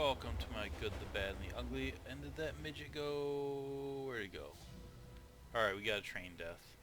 welcome to my good, the bad, and the ugly. And did that midget go... where'd he go? Alright, we got a train death.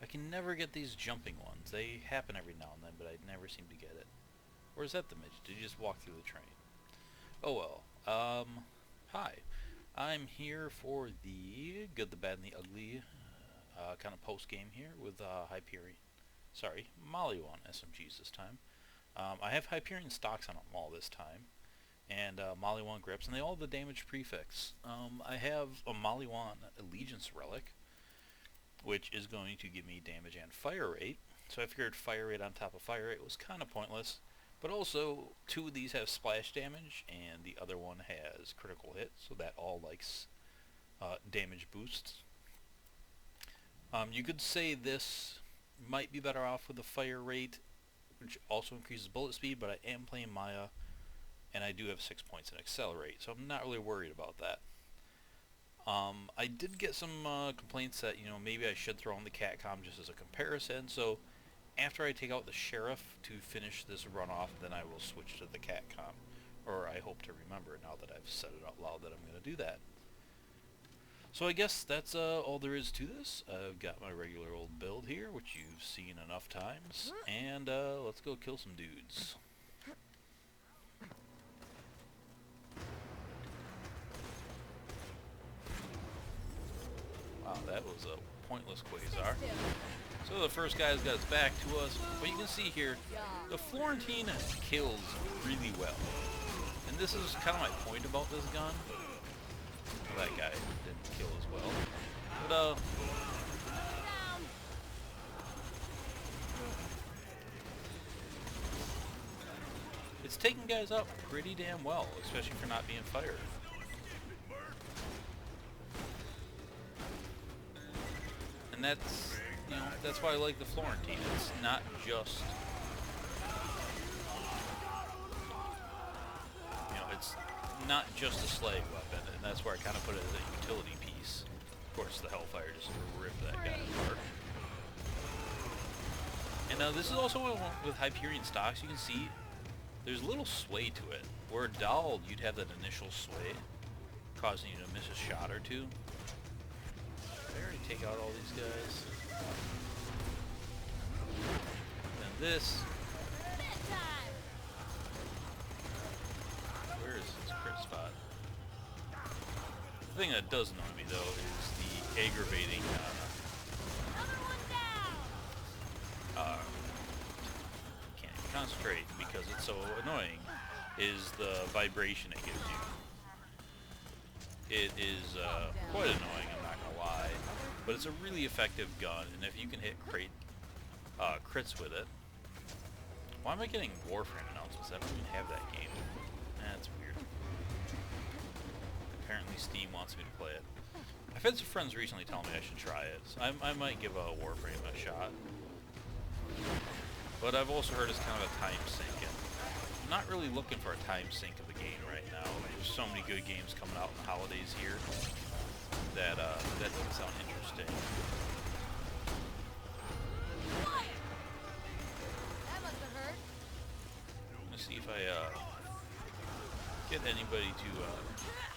I can never get these jumping ones. They happen every now and then, but I never seem to get it. Or is that the midget? Did he just walk through the train? Oh well. Hi. I'm here for the good, the bad, and the ugly kind of post-game here with Hyperion. Sorry, Maliwan SMGs this time. I have Hyperion stocks on them all this time. And Maliwan grips, and they all have the damage prefix. I have a Maliwan Allegiance Relic, which is going to give me damage and fire rate. So I figured fire rate on top of fire rate was kind of pointless. But also, two of these have splash damage, and the other one has critical hit, so that all likes damage boosts. You could say this might be better off with the fire rate, which also increases bullet speed, but I am playing Maya, and I do have 6 points in Accelerate, so I'm not really worried about that. I did get some complaints that, maybe I should throw in the Catcom just as a comparison, so after I take out the Sheriff to finish this runoff, then I will switch to the Catcom. Or I hope to remember it now that I've said it out loud that I'm going to do that. So I guess that's all there is to this. I've got my regular old build here, which you've seen enough times, and let's go kill some dudes. Wow, that was a pointless Quasar. So the first guy's got his back to us, but you can see here, the Florentine kills really well. And this is kind of my point about this gun. That guy didn't kill as well. But, it's taking guys out pretty damn well, especially for not being fired. And that's, that's why I like the Florentine. It's not just, it's not just a slag weapon, and that's where I kind of put it as a utility piece. Of course, the Hellfire just ripped that guy apart. And this is also with Hyperion stocks. You can see there's a little sway to it. Where Doll, you'd have that initial sway, causing you to miss a shot or two. I already take out all these guys. Then this. Where is his crit spot? The thing that does annoy me though is the aggravating can't even concentrate because it's so annoying, is the vibration it gives you. It is quite annoying, I'm not gonna lie, but it's a really effective gun, and if you can hit crits with it. Why am I getting Warframe announcements? I don't even have that game. That's weird. Apparently Steam wants me to play it. I've had some friends recently tell me I should try it. So I might give a Warframe a shot. But I've also heard it's kind of a time sink, and I'm not really looking for a time sink of the game right now. There's so many good games coming out in the holidays here that that doesn't sound interesting. That must have hurt. I'm gonna see if I get anybody to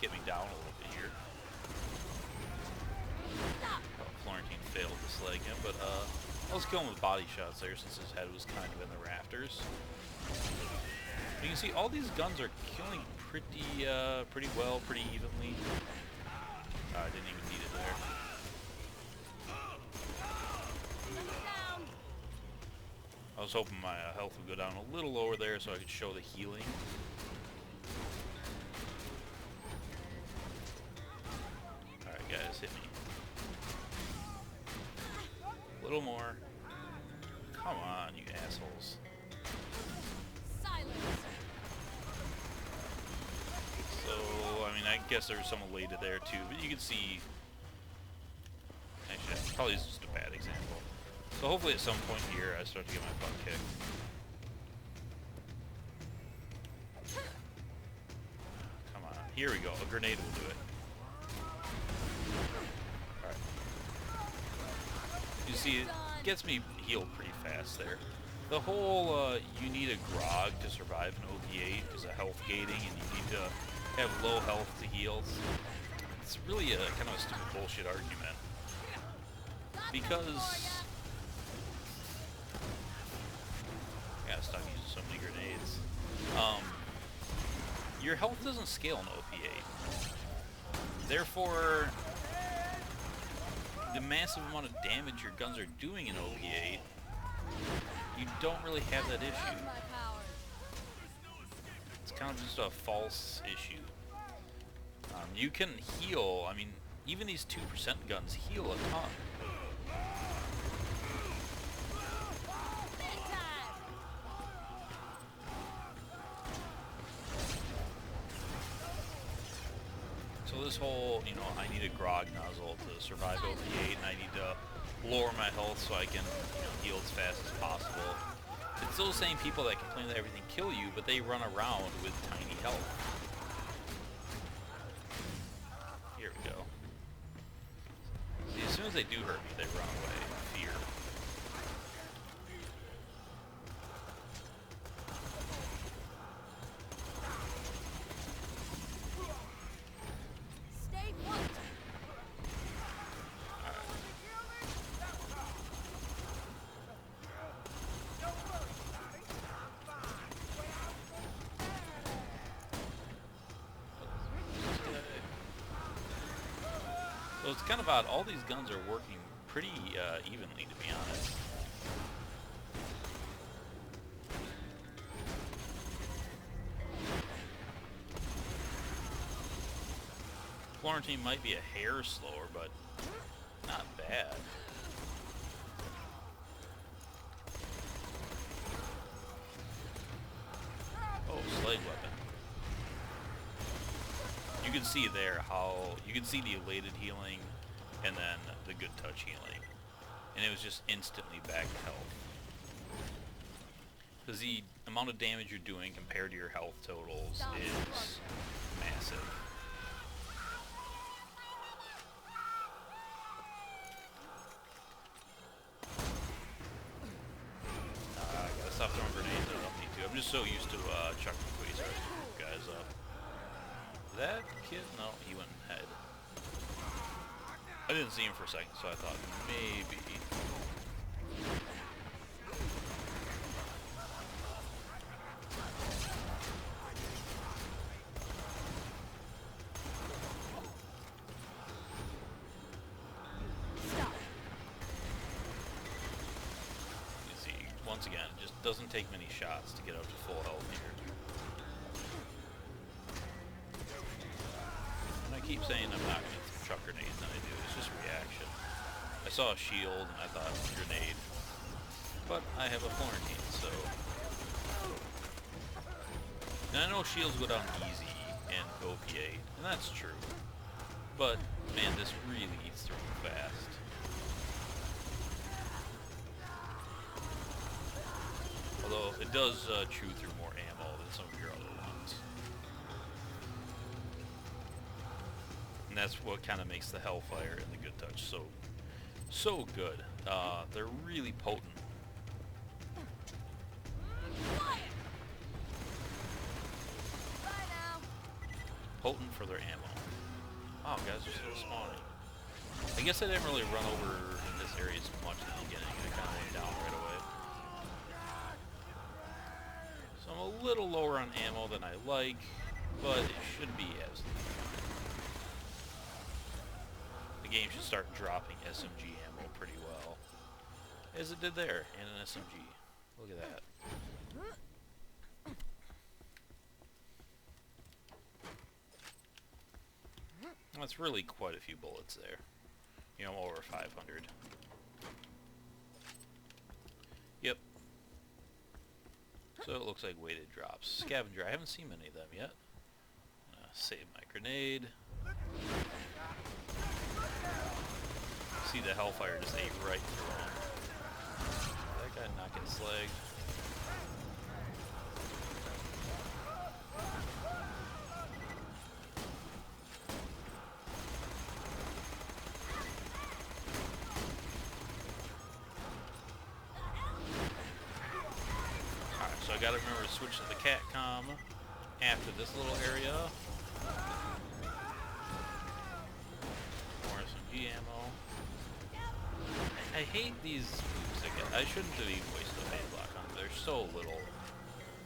get me down a little bit here. Oh, Florentine failed to slag him, but I was killing with body shots there since his head was kind of in the rafters. You can see all these guns are killing pretty well, pretty evenly. I didn't even need it there. I was hoping my health would go down a little lower there so I could show the healing. Alright guys, hit me. A little more. Come on, you assholes. Silence. So, I mean, I guess there's some elated there too, but you can see... Actually, that probably is just a bad example. So hopefully at some point here I start to get my butt kicked. Come on, here we go. A grenade will do it. Alright. You see, it gets me healed pretty fast there. The whole, you need a grog to survive an OPA because of health gating, and you need to have low health to heal. It's really a kind of a stupid bullshit argument. Because I gotta stop using so many grenades. Your health doesn't scale in OP8. Therefore, the massive amount of damage your guns are doing in OP8, you don't really have that issue. It's kind of just a false issue. You can heal, I mean, even these 2% guns heal a ton. So this whole, you know, I need a grog nozzle to survive OP8, and I need to lower my health so I can, you know, heal as fast as possible. It's those same people that complain that everything kill you, but they run around with tiny health. Here we go. See, as soon as they do hurt me, they run away in fear. Stay put. So it's kind of odd. All these guns are working pretty evenly, to be honest. Florentine might be a hair slower, but not bad. Oh, slave weapon. You can see there how, you can see the elated healing and then the good touch healing. And it was just instantly back to health. Because the amount of damage you're doing compared to your health totals is massive. I gotta stop throwing grenades, I don't need to. I'm just so used to chucking quasars to move guys up. That kid? No, he went in head. I didn't see him for a second, so I thought maybe. Stop. You see, once again, it just doesn't take many shots to get up to full health here. And I keep saying I'm not going to chuck grenades, and I do. It's just reaction. I saw a shield, and I thought grenade. But I have a Florentine, so... And I know shields go down easy in OP8, and that's true. But, man, this really eats through them fast. Although, it does chew through more ammo than some of your other ones. And that's what kind of makes the Hellfire and the Good Touch so good. They're really potent. Bye now. Potent for their ammo. Oh, guys are still spawning. I guess I didn't really run over in this area so much in the beginning. I kind of went down right away. So I'm a little lower on ammo than I like, but it should be absolutely fine. The game should start dropping SMG ammo pretty well. As it did there, in an SMG. Look at that. That's really quite a few bullets there. You know, over 500. Yep. So it looks like weighted drops. Scavenger, I haven't seen many of them yet. Save my grenade. See the Hellfire just ate right through him. That guy not get slagged. Alright, so I gotta remember to switch to the CATCOM. after this little area. More SMG ammo. I hate these boots again. I shouldn't have even wasted a base block on them. They're so little.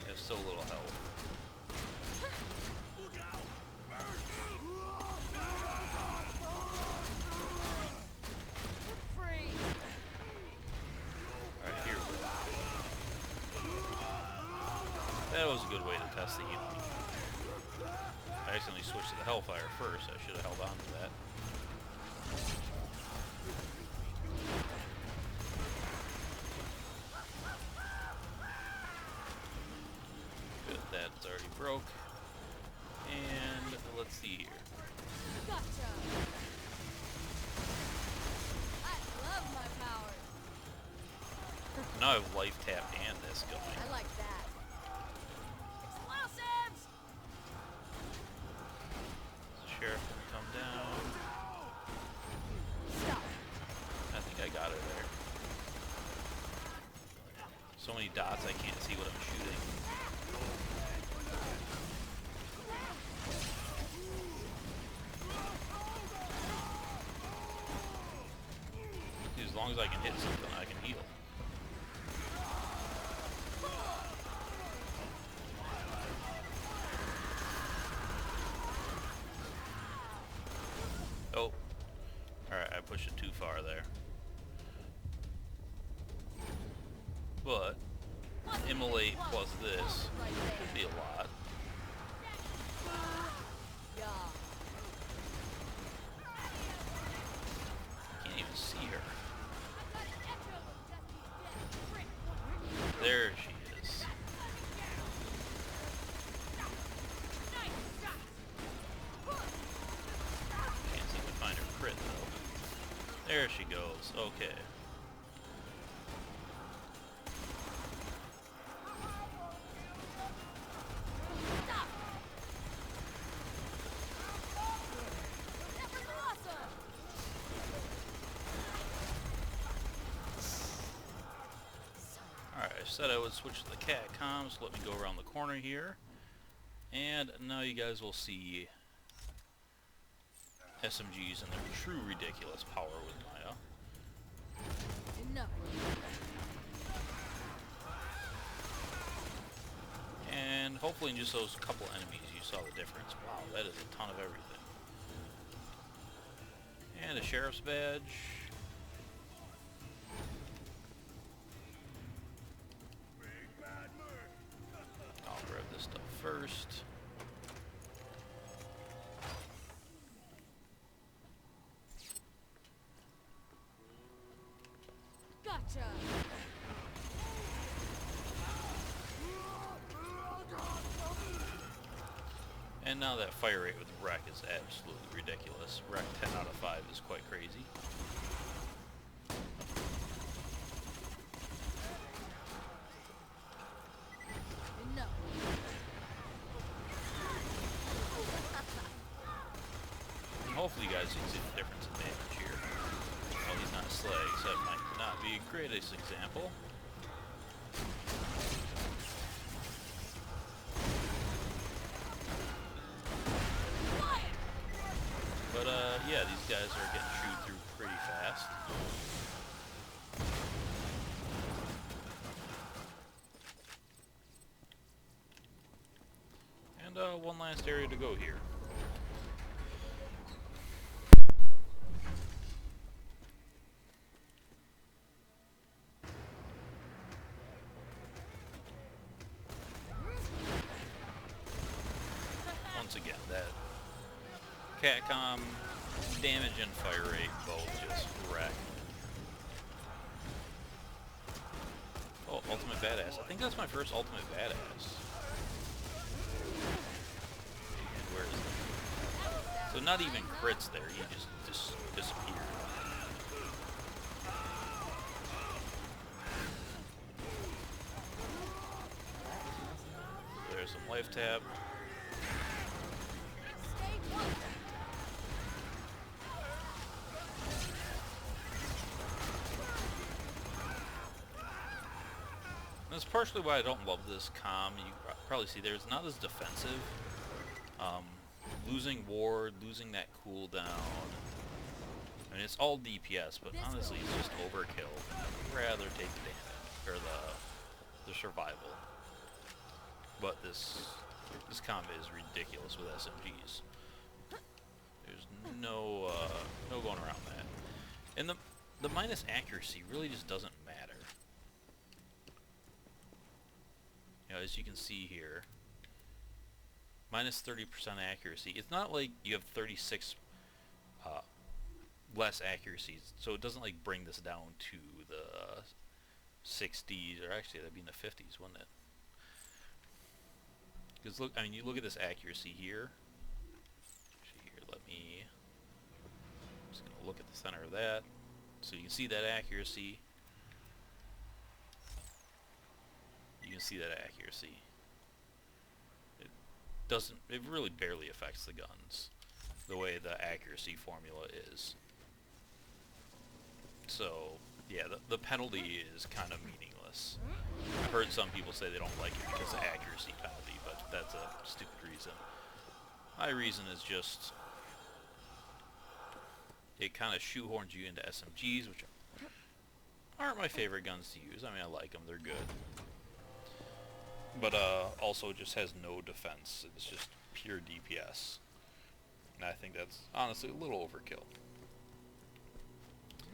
They have so little health. Alright, here we go. That was a good way to test the healing. I accidentally switched to the Hellfire first. I should have held on to that. Good, that's already broke. And let's see here. Gotcha. I love my powers. Now I have life tap and this going. I like that. Explosives! The sheriff gonna come down. Stop. I think I got her there. So many dots I can't see what I'm shooting. As long as I can hit something, I can heal. Oh. Alright, I pushed it too far there. But, immolate plus this could be a lot. Yeah. Can't even see her. There she is. Can't seem to find her crit though. There she goes. Okay. Alright, I said I would switch to the cat comms. Let me go around the corner here. And now you guys will see SMGs and their true ridiculous power with Maya. Enough. And hopefully in just those couple enemies you saw the difference. Wow, that is a ton of everything. And a sheriff's badge. I'll grab this stuff first. Gotcha. And now that fire rate with Wreck is absolutely ridiculous. Wreck 10 out of 5 is quite crazy. Enough. And hopefully you guys can see the difference in damage here. Well, he's not slag, so that might not be the greatest example. But yeah, these guys are getting chewed through pretty fast. And one last area to go here. Once again, that Catcom damage and fire rate both just wreck. Oh, ultimate badass. I think that's my first ultimate badass. And where is it? So not even crits there, he just disappeared. There's some life tab. That's partially why I don't love this comm. You probably see there, it's not as defensive. Losing ward, losing that cooldown. I mean, it's all DPS, but honestly, it's just overkill. I'd rather take the damage, or the survival. But this combat is ridiculous with SMGs. There's no going around that. And the minus accuracy really just doesn't matter. You know, as you can see here, minus 30% accuracy. It's not like you have 36 less accuracy, so it doesn't like bring this down to the 60s, or actually that'd be in the 50s, wouldn't it? Because look, I mean, you look at this accuracy here. Actually, here, I'm just gonna look at the center of that, so you can see that accuracy. You can see that accuracy. It really barely affects the guns, the way the accuracy formula is. So, yeah, the penalty is kind of meaningless. I've heard some people say they don't like it because of the accuracy penalty, but that's a stupid reason. My reason is just, it kind of shoehorns you into SMGs, which aren't my favorite guns to use. I mean, I like them, they're good. But also just has no defense. It's just pure DPS. And I think that's honestly a little overkill.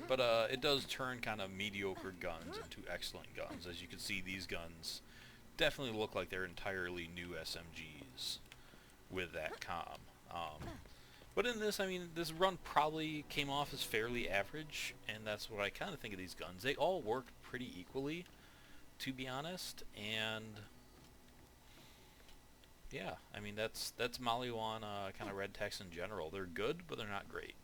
But it does turn kind of mediocre guns into excellent guns. As you can see, these guns definitely look like they're entirely new SMGs with that comm. But in this, I mean, this run probably came off as fairly average, and that's what I kind of think of these guns. They all work pretty equally, to be honest, and yeah, I mean, that's Maliwan kind of red text in general. They're good, but they're not great.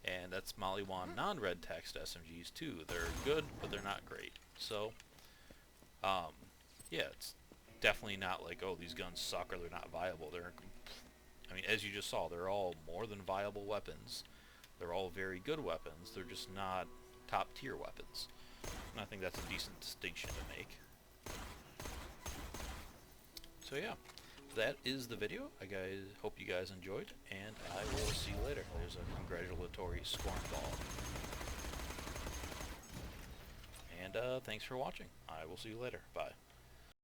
And that's Maliwan non-red text SMGs too. They're good, but they're not great. So, yeah, it's definitely not like, oh, these guns suck or they're not viable. I mean, as you just saw, they're all more than viable weapons. They're all very good weapons. They're just not top-tier weapons. And I think that's a decent distinction to make. So yeah, that is the video. I hope you guys enjoyed, and I will see you later. There's a congratulatory scorn ball. And thanks for watching. I will see you later. Bye.